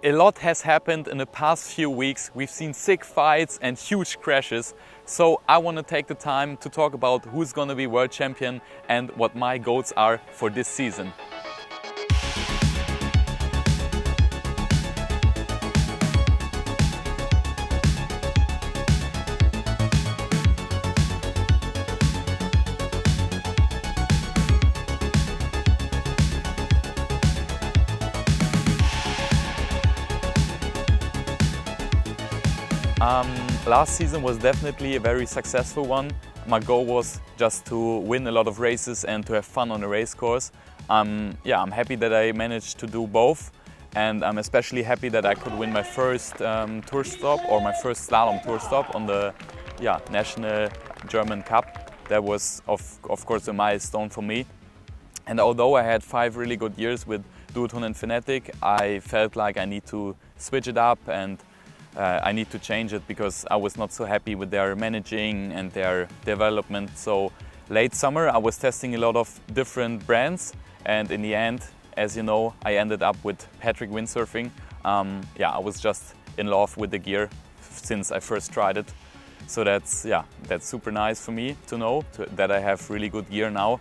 A lot has happened in the past few weeks. We've seen sick fights and huge crashes. So I want to take the time to talk about who's going to be world champion and what my goals are for this season. Last season was definitely a very successful one. My goal was just to win a lot of races and to have fun on the race course. I'm happy that I managed to do both, and I'm especially happy that I could win my first tour stop, or my first slalom tour stop on the National German Cup. That was of course a milestone for me. And although I had 5 really good years with Duathlon and Fnatic, I felt like I need to switch it up and I need to change it because I was not so happy with their managing and their development. So late summer I was testing a lot of different brands, and in the end, as you know, I ended up with PATRIK windsurfing. I was just in love with the gear since I first tried it. So that's super nice for me to know that I have really good gear now.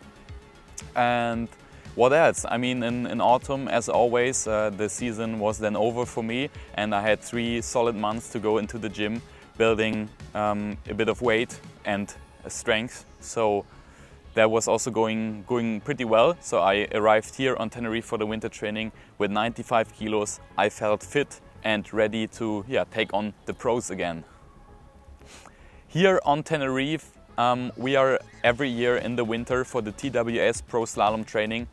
And what else? I mean, in autumn, as always, the season was then over for me, and I had 3 solid months to go into the gym, building a bit of weight and strength. So that was also going pretty well. So I arrived here on Tenerife for the winter training with 95 kilos. I felt fit and ready to take on the pros again. Here on Tenerife, we are every year in the winter for the TWS Pro Slalom training.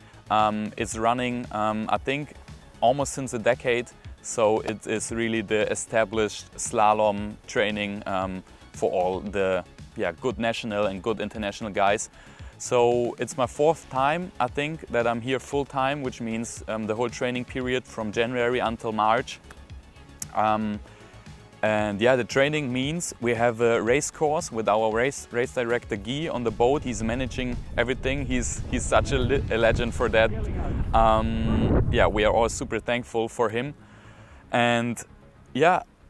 It's running, I think, almost since a decade, so it is really the established slalom training for all the good national and good international guys. So it's my 4th time, I think, that I'm here full time, which means the whole training period from January until March. And the training means we have a race course with our race director Guy on the boat. He's managing everything. He's such a legend for that. We are all super thankful for him. And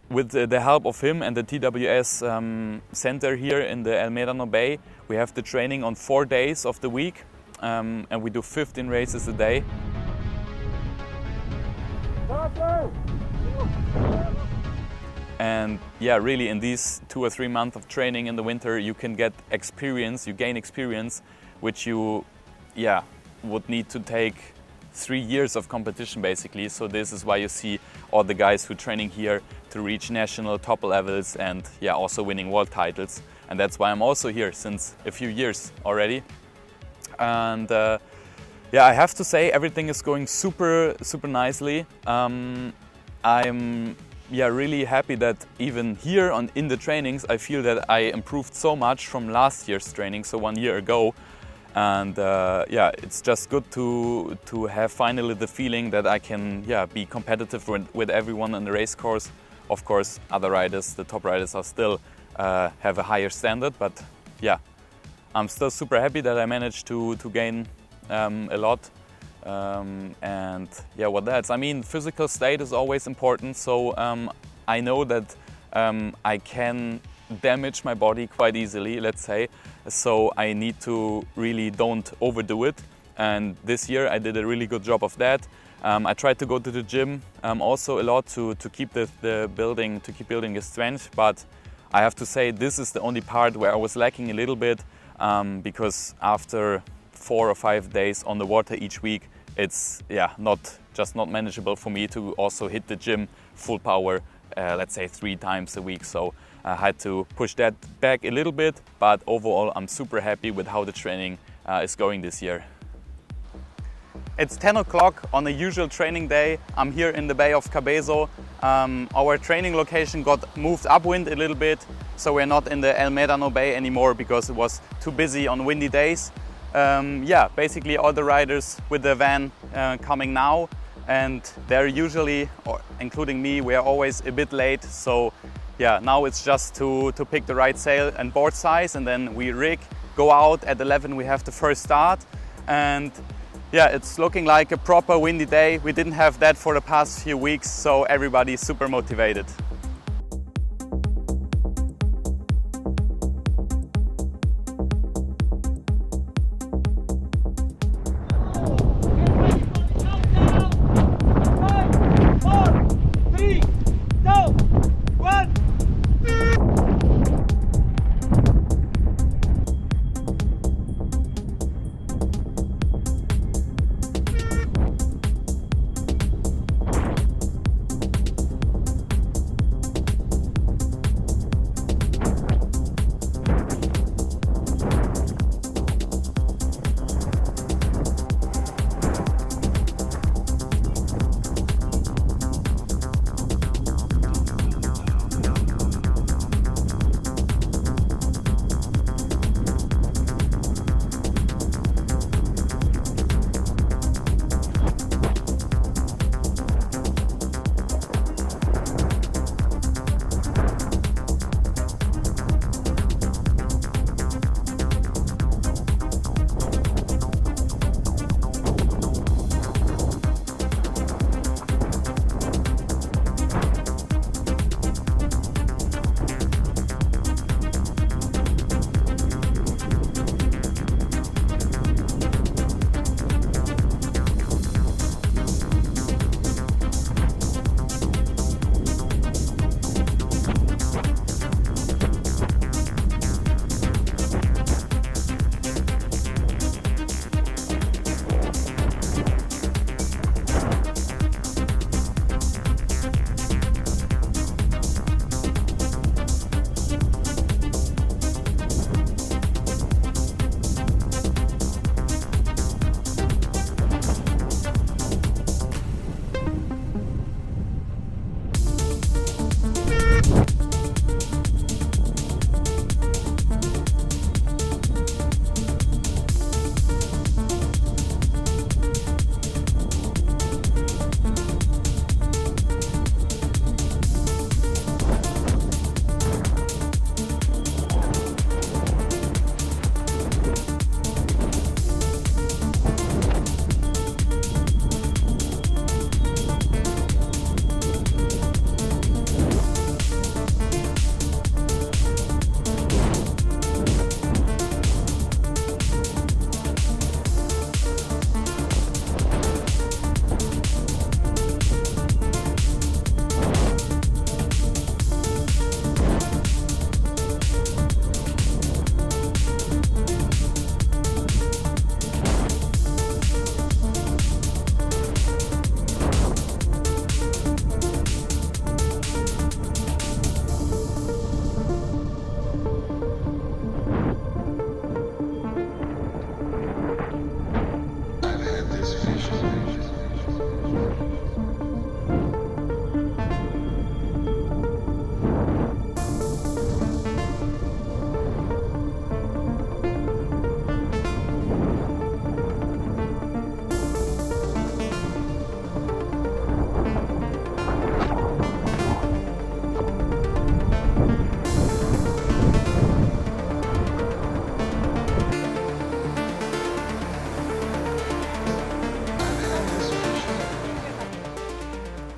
with the help of him and the TWS center here in the Medano Bay, we have the training on 4 days of the week, and we do 15 races a day. And really in these 2 or 3 months of training in the winter, you can get experience, you gain experience, which you would need to take 3 years of competition basically. So this is why you see all the guys who are training here to reach national top levels and also winning world titles. And that's why I'm also here since a few years already. And I have to say everything is going super nicely. I'm really happy that even here in the trainings I feel that I improved so much from last year's training, so 1 year ago. And it's just good to have finally the feeling that I can be competitive with everyone on the race course. Of course, other riders, the top riders, are still have a higher standard, but I'm still super happy that I managed to gain a lot. And what else? I mean, physical state is always important, so I know that I can damage my body quite easily, let's say, so I need to really don't overdo it, and this year I did a really good job of that. I tried to go to the gym also a lot to keep building the strength, but I have to say this is the only part where I was lacking a little bit, because after 4 or 5 days on the water each week, it's not manageable for me to also hit the gym full power, let's say 3 times a week. So I had to push that back a little bit, but overall I'm super happy with how the training is going this year. It's 10 o'clock on a usual training day. I'm here in the Bay of Cabezo. Our training location got moved upwind a little bit, so we're not in the El Medano Bay anymore because it was too busy on windy days. Basically all the riders with the van coming now, and they're usually, including me, we are always a bit late. So now it's just to pick the right sail and board size, and then we rig, go out at 11, we have the first start, and Yeah, it's looking like a proper windy day. We didn't have that for the past few weeks, so everybody's super motivated.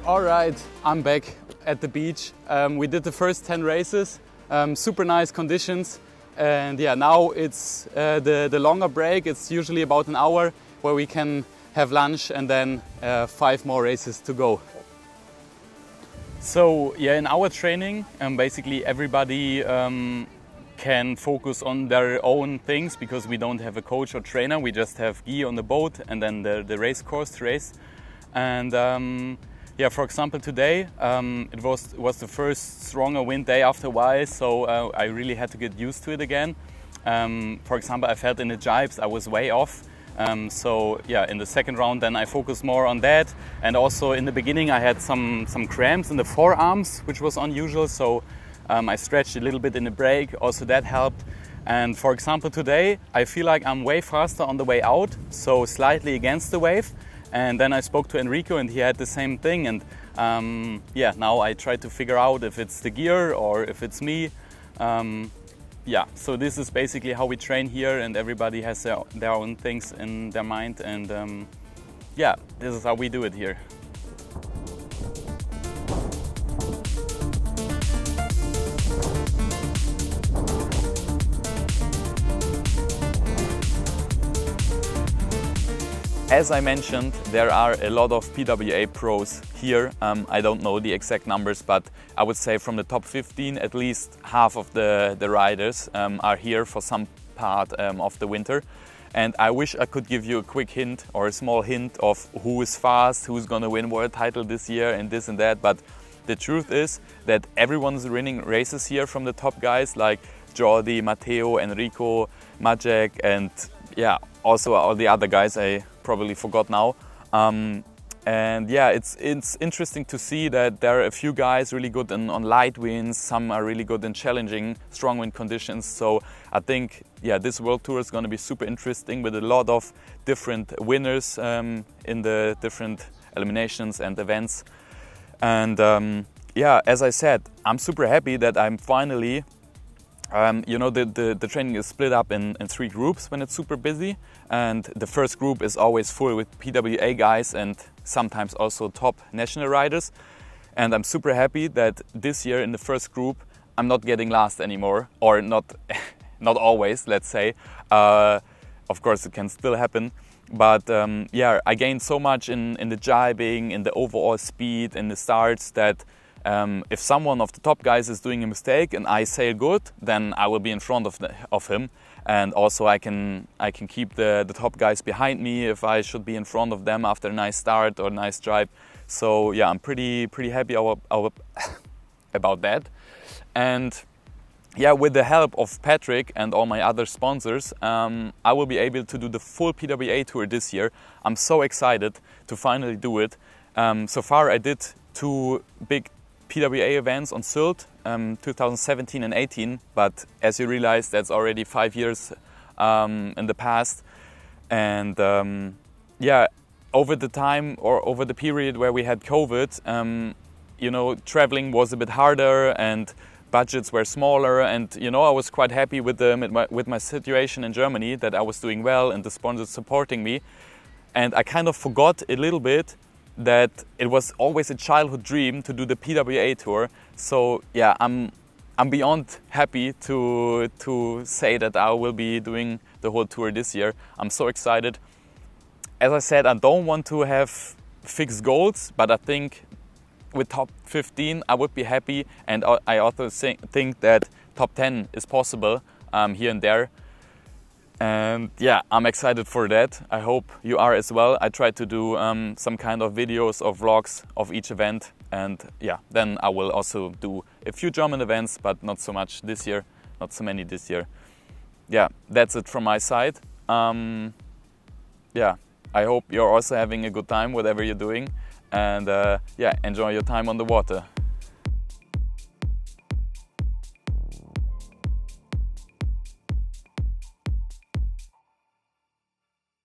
All right, I'm back at the beach. We did the first 10 races, super nice conditions. And yeah, now it's the longer break. It's usually about an hour where we can have lunch and then 5 more races to go. So yeah, in our training, basically everybody can focus on their own things because we don't have a coach or trainer. We just have gear on the boat and then the race course to race. And yeah, for example, today it was the first stronger wind day after a while, so I really had to get used to it again. For example, I felt in the jibes I was way off. So yeah, in the second round then I focused more on that, and also in the beginning I had some cramps in the forearms, which was unusual, so I stretched a little bit in the break, also that helped. And for example today I feel like I'm way faster on the way out, so slightly against the wave, and then I spoke to Enrico and he had the same thing, and yeah, now I try to figure out if it's the gear or if it's me. yeah, so this is basically how we train here, and everybody has their own things in their mind, and yeah, this is how we do it here. As I mentioned, there are a lot of PWA pros here. I don't know the exact numbers, but I would say from the top 15, at least half of the riders are here for some part of the winter. And I wish I could give you a quick hint or a small hint of who is fast, who's gonna win world title this year and this and that. But the truth is that everyone's winning races here from the top guys like Jordi, Matteo, Enrico, Maciek, and yeah, also all the other guys I probably forgot now. And yeah, it's interesting to see that there are a few guys really good on light winds, some are really good in challenging strong wind conditions. So I think, yeah, this World Tour is going to be super interesting with a lot of different winners in the different eliminations and events. And yeah, as I said, I'm super happy that I'm finally you know, the training is split up in 3 groups when it's super busy, and the first group is always full with PWA guys and sometimes also top national riders. And I'm super happy that this year in the first group I'm not getting last anymore, or not always, let's say. Of course it can still happen, but yeah, I gained so much in the jibing, in the overall speed, in the starts, that if someone of the top guys is doing a mistake and I sail good, then I will be in front of him, and also I can keep the top guys behind me if I should be in front of them after a nice start or a nice drive. So yeah, I'm pretty happy about that. And yeah, with the help of PATRIK and all my other sponsors, I will be able to do the full PWA tour this year. I'm so excited to finally do it. So far I did 2 big PWA events on Sylt, 2017 and 18, but as you realize, that's already 5 years in the past. And yeah, over the time or over the period where we had COVID, you know, traveling was a bit harder and budgets were smaller, and you know, I was quite happy with my situation in Germany, that I was doing well and the sponsors supporting me. And I kind of forgot a little bit that it was always a childhood dream to do the PWA tour. So yeah, I'm beyond happy to say that I will be doing the whole tour this year. I'm so excited. As I said, I don't want to have fixed goals, but I think with top 15 I would be happy, and I also think that top 10 is possible here and there. And yeah, I'm excited for that. I hope you are as well. I try to do some kind of videos or vlogs of each event, and yeah, then I will also do a few German events, but not so much this year, not so many this year. Yeah, that's it from my side. Yeah, I hope you're also having a good time, whatever you're doing, and yeah, enjoy your time on the water.